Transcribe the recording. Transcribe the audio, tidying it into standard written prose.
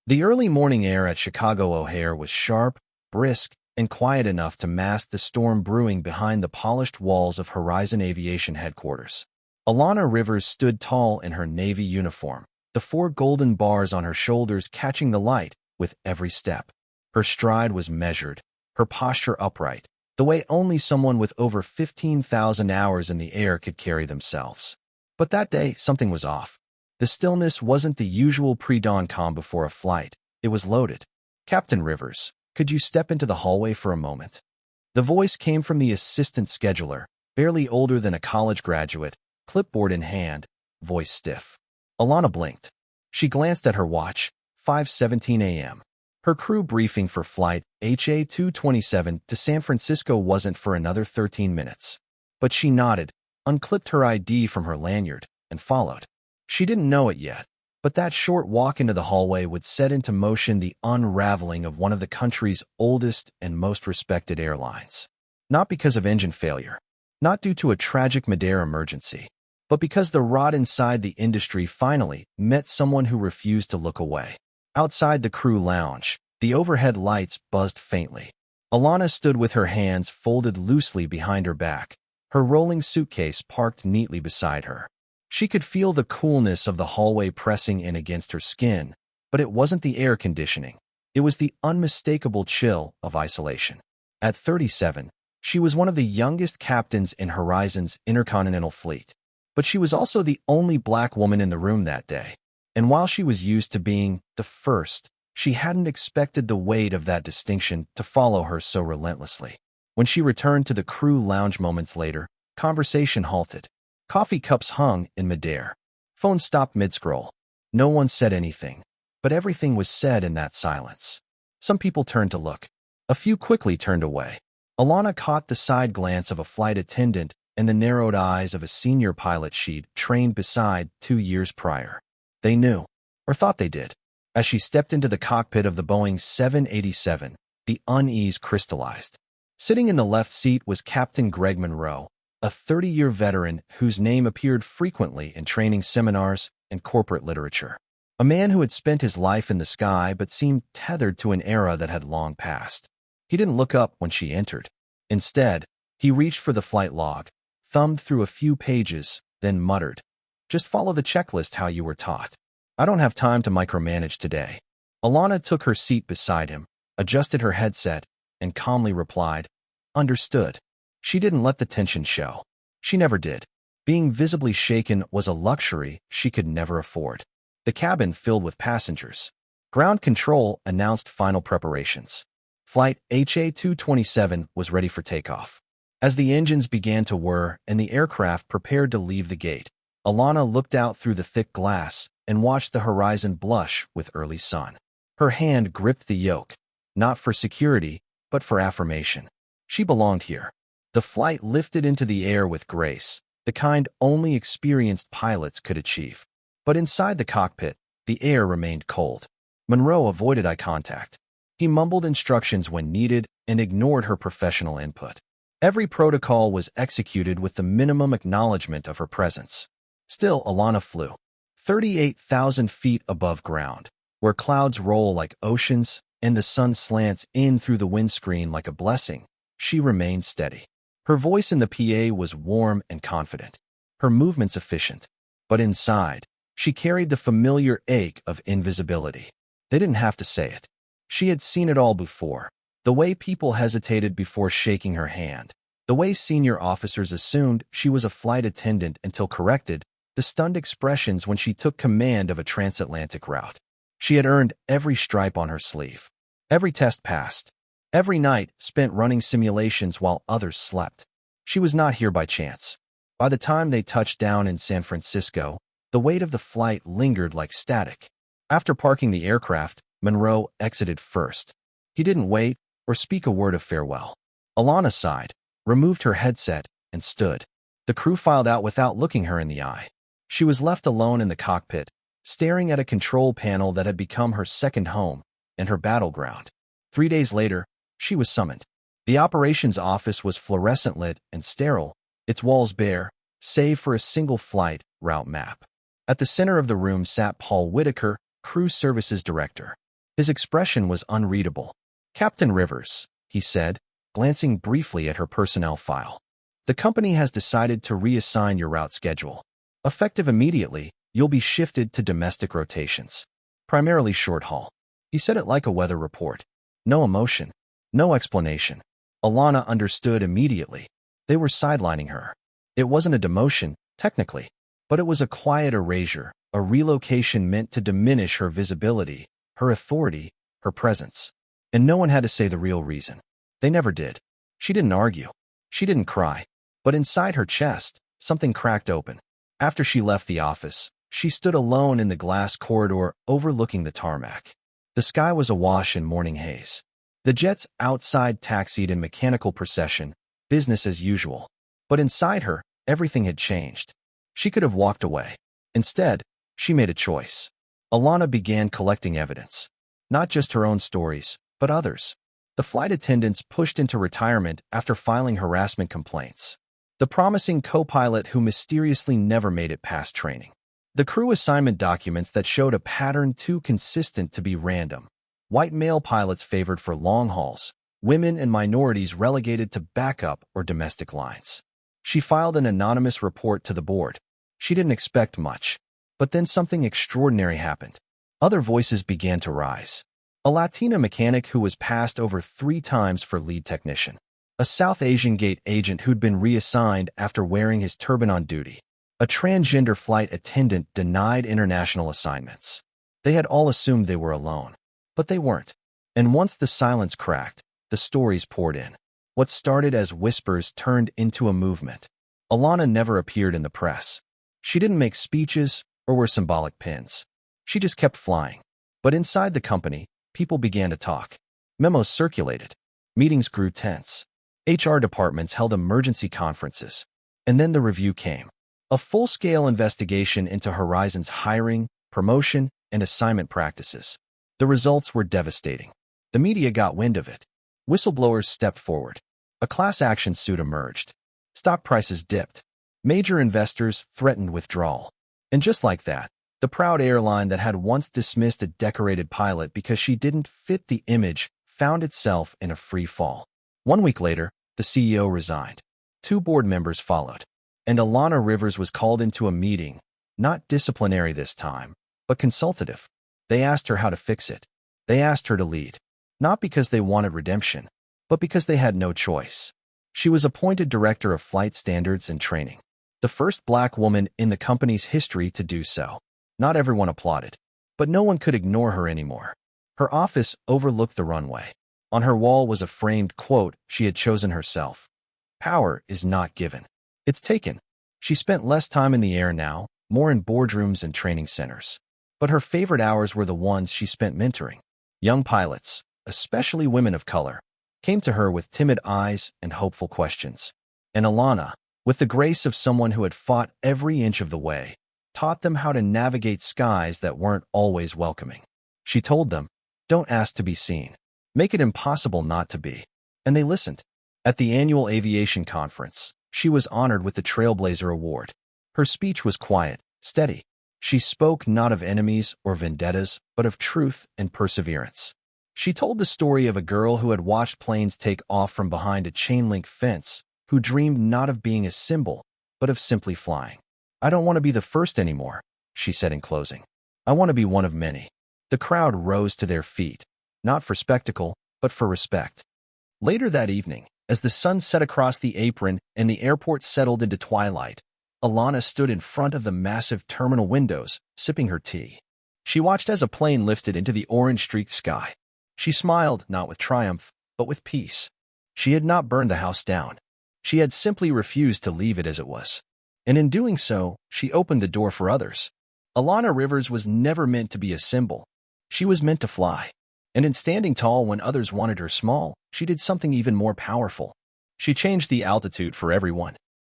The early morning air at Chicago O'Hare was sharp, brisk, and quiet enough to mask the storm brewing behind the polished walls of Horizon Aviation headquarters. Alana Rivers stood tall in her Navy uniform, the four golden bars on her shoulders catching the light with every step. Her stride was measured, her posture upright, the way only someone with over 15,000 hours in the air could carry themselves. But that day, something was off. The stillness wasn't the usual pre-dawn calm before a flight. It was loaded. "Captain Rivers, could you step into the hallway for a moment?" The voice came from the assistant scheduler, barely older than a college graduate, clipboard in hand, voice stiff. Alana blinked. She glanced at her watch, 5:17 a.m. Her crew briefing for flight HA-227 to San Francisco wasn't for another 13 minutes. But she nodded, unclipped her ID from her lanyard, and followed. She didn't know it yet, but that short walk into the hallway would set into motion the unraveling of one of the country's oldest and most respected airlines. Not because of engine failure, not due to a tragic mid-air emergency, but because the rot inside the industry finally met someone who refused to look away. Outside the crew lounge, the overhead lights buzzed faintly. Alana stood with her hands folded loosely behind her back, her rolling suitcase parked neatly beside her. She could feel the coolness of the hallway pressing in against her skin, but it wasn't the air conditioning. It was the unmistakable chill of isolation. At 37, she was one of the youngest captains in Horizon's intercontinental fleet. But she was also the only black woman in the room that day. And while she was used to being the first, she hadn't expected the weight of that distinction to follow her so relentlessly. When she returned to the crew lounge moments later, conversation halted. Coffee cups hung in midair. Phone stopped mid-scroll. No one said anything, but everything was said in that silence. Some people turned to look. A few quickly turned away. Alana caught the side glance of a flight attendant and the narrowed eyes of a senior pilot she'd trained beside 2 years prior. They knew, or thought they did. As she stepped into the cockpit of the Boeing 787, the unease crystallized. Sitting in the left seat was Captain Greg Monroe, a 30-year veteran whose name appeared frequently in training seminars and corporate literature. A man who had spent his life in the sky but seemed tethered to an era that had long passed. He didn't look up when she entered. Instead, he reached for the flight log, thumbed through a few pages, then muttered, "Just follow the checklist how you were taught. I don't have time to micromanage today." Alana took her seat beside him, adjusted her headset, and calmly replied, "Understood." She didn't let the tension show. She never did. Being visibly shaken was a luxury she could never afford. The cabin filled with passengers. Ground control announced final preparations. Flight HA-227 was ready for takeoff. As the engines began to whir and the aircraft prepared to leave the gate, Alana looked out through the thick glass and watched the horizon blush with early sun. Her hand gripped the yoke, not for security, but for affirmation. She belonged here. The flight lifted into the air with grace, the kind only experienced pilots could achieve. But inside the cockpit, the air remained cold. Monroe avoided eye contact. He mumbled instructions when needed and ignored her professional input. Every protocol was executed with the minimum acknowledgement of her presence. Still, Alana flew. 38,000 feet above ground, where clouds roll like oceans and the sun slants in through the windscreen like a blessing, she remained steady. Her voice in the PA was warm and confident, her movements efficient. But inside, she carried the familiar ache of invisibility. They didn't have to say it. She had seen it all before. The way people hesitated before shaking her hand. The way senior officers assumed she was a flight attendant until corrected. The stunned expressions when she took command of a transatlantic route. She had earned every stripe on her sleeve. Every test passed. Every night spent running simulations while others slept. She was not here by chance. By the time they touched down in San Francisco, the weight of the flight lingered like static. After parking the aircraft, Monroe exited first. He didn't wait or speak a word of farewell. Alana sighed, removed her headset, and stood. The crew filed out without looking her in the eye. She was left alone in the cockpit, staring at a control panel that had become her second home and her battleground. 3 days later, she was summoned. The operations office was fluorescent lit and sterile, its walls bare, save for a single flight route map. At the center of the room sat Paul Whitaker, Crew Services Director. His expression was unreadable. "Captain Rivers," he said, glancing briefly at her personnel file. "The company has decided to reassign your route schedule. Effective immediately, you'll be shifted to domestic rotations, primarily short haul." He said it like a weather report. No emotion, no explanation. Alana understood immediately. They were sidelining her. It wasn't a demotion, technically, but it was a quiet erasure, a relocation meant to diminish her visibility, her authority, her presence. And no one had to say the real reason. They never did. She didn't argue. She didn't cry. But inside her chest, something cracked open. After she left the office, she stood alone in the glass corridor overlooking the tarmac. The sky was awash in morning haze. The jets outside taxied in mechanical procession, business as usual. But inside her, everything had changed. She could have walked away. Instead, she made a choice. Alana began collecting evidence. Not just her own stories, but others. The flight attendants pushed into retirement after filing harassment complaints. The promising co-pilot who mysteriously never made it past training. The crew assignment documents that showed a pattern too consistent to be random. White male pilots favored for long hauls, women and minorities relegated to backup or domestic lines. She filed an anonymous report to the board. She didn't expect much. But then something extraordinary happened. Other voices began to rise. A Latina mechanic who was passed over 3 times for lead technician. A South Asian gate agent who'd been reassigned after wearing his turban on duty. A transgender flight attendant denied international assignments. They had all assumed they were alone. But they weren't. And once the silence cracked, the stories poured in. What started as whispers turned into a movement. Alana never appeared in the press. She didn't make speeches or wear symbolic pins. She just kept flying. But inside the company, people began to talk. Memos circulated. Meetings grew tense. HR departments held emergency conferences. And then the review came. A full-scale investigation into Horizon's hiring, promotion, and assignment practices. The results were devastating. The media got wind of it. Whistleblowers stepped forward. A class action suit emerged. Stock prices dipped. Major investors threatened withdrawal. And just like that, the proud airline that had once dismissed a decorated pilot because she didn't fit the image found itself in a free fall. 1 week later, the CEO resigned. 2 board members followed. And Alana Rivers was called into a meeting, not disciplinary this time, but consultative. They asked her how to fix it. They asked her to lead. Not because they wanted redemption, but because they had no choice. She was appointed Director of Flight Standards and Training. The first Black woman in the company's history to do so. Not everyone applauded, but no one could ignore her anymore. Her office overlooked the runway. On her wall was a framed quote she had chosen herself. "Power is not given. It's taken." She spent less time in the air now, more in boardrooms and training centers. But her favorite hours were the ones she spent mentoring. Young pilots, especially women of color, came to her with timid eyes and hopeful questions. And Alana, with the grace of someone who had fought every inch of the way, taught them how to navigate skies that weren't always welcoming. She told them, "Don't ask to be seen. Make it impossible not to be." And they listened. At the annual aviation conference, she was honored with the Trailblazer Award. Her speech was quiet, steady. She spoke not of enemies or vendettas, but of truth and perseverance. She told the story of a girl who had watched planes take off from behind a chain-link fence, who dreamed not of being a symbol, but of simply flying. "I don't want to be the first anymore," she said in closing. "I want to be one of many." The crowd rose to their feet, not for spectacle, but for respect. Later that evening, as the sun set across the apron and the airport settled into twilight, Alana stood in front of the massive terminal windows, sipping her tea. She watched as a plane lifted into the orange-streaked sky. She smiled, not with triumph, but with peace. She had not burned the house down. She had simply refused to leave it as it was. And in doing so, she opened the door for others. Alana Rivers was never meant to be a symbol. She was meant to fly. And in standing tall when others wanted her small, she did something even more powerful. She changed the altitude for everyone.